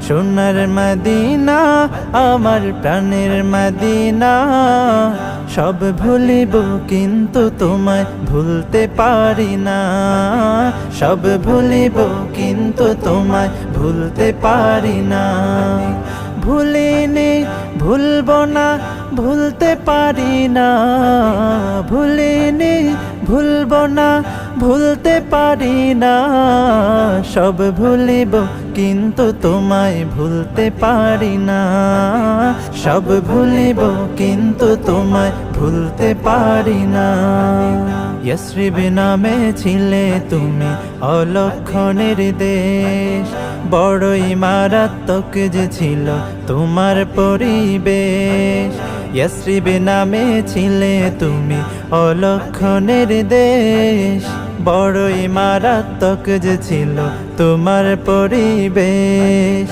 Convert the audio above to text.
সোনার মদিনা আমার প্রাণের মদিনা, সব ভুলিব কিন্তু তোমায় ভুলতে পারি না। সব ভুলিব কিন্তু তোমায় ভুলতে পারি না। ভুলিনি ভুলব না, ভুলতে পারি না। ভুলিনি ভুলব না, ভুলতে পারি না। সব ভুলিব কিন্তু তোমায় ভুলতে পারি না। সব ভুলিব কিন্তু তোমায় ভুলতে পারি না। ইয়াসরিব নামে ছিলে তুমি অলক্ষণের দেশ, বড়ই মারাত্মক যে ছিল তোমার পরিবেশ। ইয়াসরিব নামে ছিলে তুমি অলক্ষণের দেশ, বড়ই মারাত্মক যে ছিল তোমার পরিবেশ।